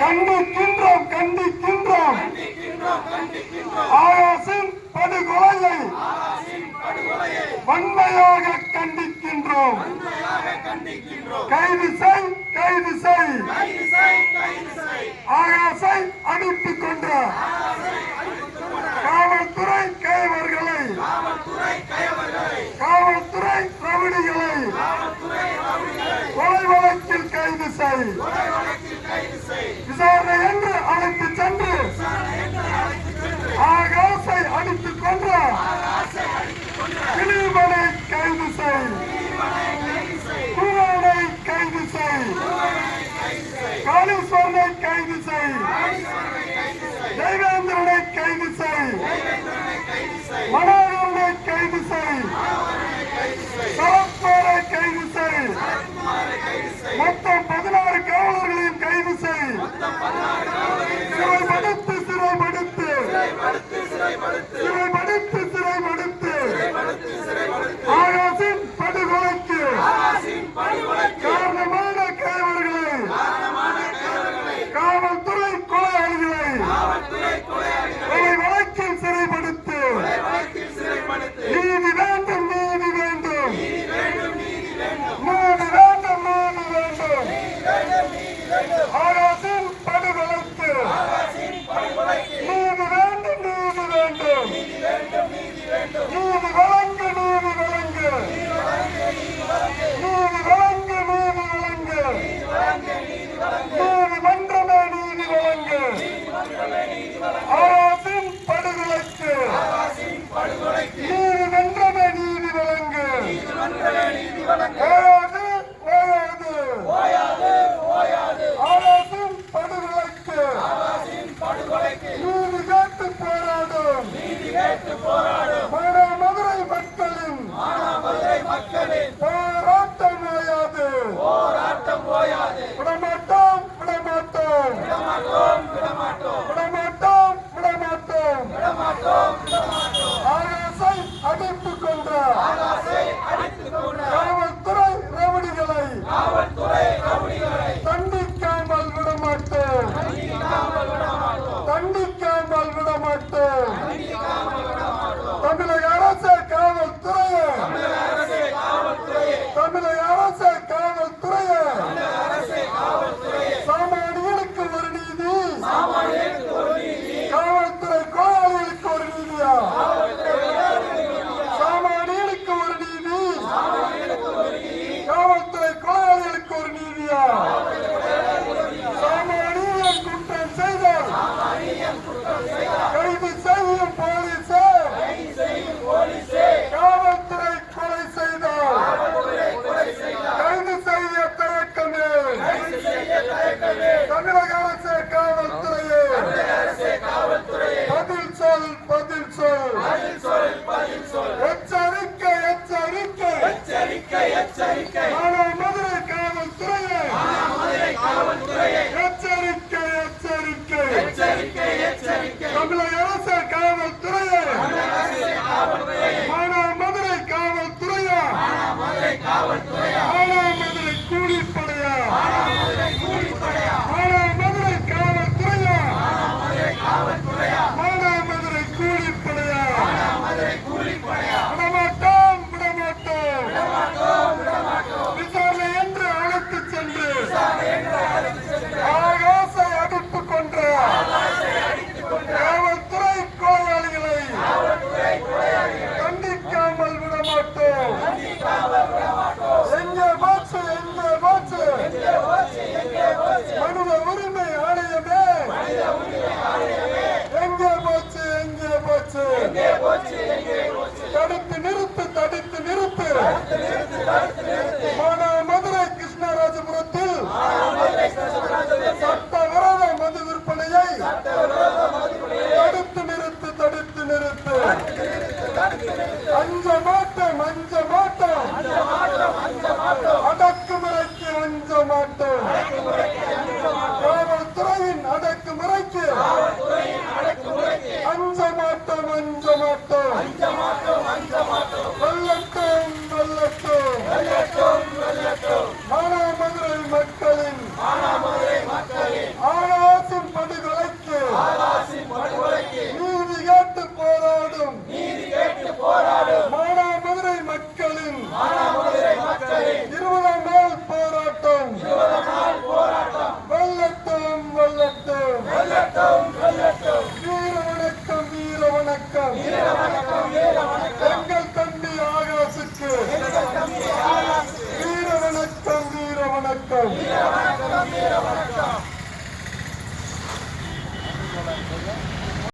கண்டிக்கின்றோம் கண்டிக்கின்றோம் ஆகாசின் படுகொலையை வன்மையாக கண்டிக்கின்றோம். கைது செய் கைது செய் ஆகாசை அடித்துக் கொன்ற காவல்துறை கைவர்களை காவல்துறை ரவுடிகளை கொலை வழக்கில் கைது செய் விசாரணை என்று அழைத்து சென்று ஆகாசை அடித்துக் கொன்ற திலீபனை கைது செய் குமாரை கைது செய் காளீஸ்வரனை கைது செய் தேவேந்திரனை கைது செய் மனோகரனை கைது செய் சரத்குமாரை கைது செய் மொத்தம் 16 காவலர்களையும் கைது செய் சிறைப்படுத்து சிறைப்படுத்து சிறைப்படுத்து சிறைப்படுத்து ஆகாசின் படுகொலைக்கு காரணமான கைவர்களை காவல்துறை கொலையாளிகளை கொலை வழக்கில் சிறைப்படுத்து. நீதி வேண்டும் நீதி வேண்டும் நீதி வேண்டும் நீதி வேண்டும் ஆகாசின் படுகொலைக்கு நீதி வேண்டும் நீதி வேண்டும் நீதி வழங்கு நீதி வழங்கு நீதி வழங்கு நீதி வழங்கு நீதிமன்றமே நீதி வழங்கு ஆகாசின் படுகொலைக்கு நீதிமன்றமே நீதி வழங்கு ஓயாது ஆகாசின் படுகொலைக்கு நீதி கேட்டு போராடும் மதுரை மக்களின் போராட்டம் ஓயாது விடமாட்டோம் விடமாட்டோம் விடமாட்டோம் விடமாட்டோம் ஆகாசை அடித்துக் கொன்ற காவல்துறை ரவுடிகளை தண்டிக்காமல் விடமாட்டோம் தண்டிக்காமல் விடமாட்டோம் தமிழக அரசு காவல்துறையே தமிழக அரசு காவல்துறையே சாமானியனுக்கு ஒரு நீதி காவல்துறை கொலையாளிகளுக்கு ஒரு நீதியா சாமானியனுக்கு ஒரு நீதி காவல்துறை கொலையாளிகளுக்கு ஒரு நீதியா சாமானியன் குற்றம் செய்தால் கைது செய்யும் போலீசே காவல்துறை கொலை செய்தால் கைது செய்ய தயக்கமே தமிழக அரசு காவல்துறையே பதில் சொல் பதில் சொல் எச்சரிக்கை எச்சரிக்கை மதுரை காவல்துறையே எச்சரிக்கை தமிழக அரசு காவல்துறையே மதுரை காவல்துறையா மதுரை கூலிப்படையா மதுரை காவல்துறையா மதுரை கூலிப்படையா விடமாட்டோம் விசாரணை என்று அழைத்து சென்று ஆகாசை அடித்துக் கொன்ற காவல்துறை கொலையாளிகளை கண்டிக்காமல் விடமாட்டோம். எங்கே போச்சு மனித உரிமை ஆணையமே எங்கே போச்சு தடுத்து நிறுத்து மதுரை கிருஷ்ணராஜபுரத்தில் சட்டவிரோத மது விற்பனையை தடுத்து நிறுத்து அஞ்ச மாட்டோம் அடக்குமுறைக்கு அஞ்ச மாட்டோம் காவல்துறையின் அடக்குமுறைக்கு அஞ்ச மாட்டோம் வெல்லட்டும்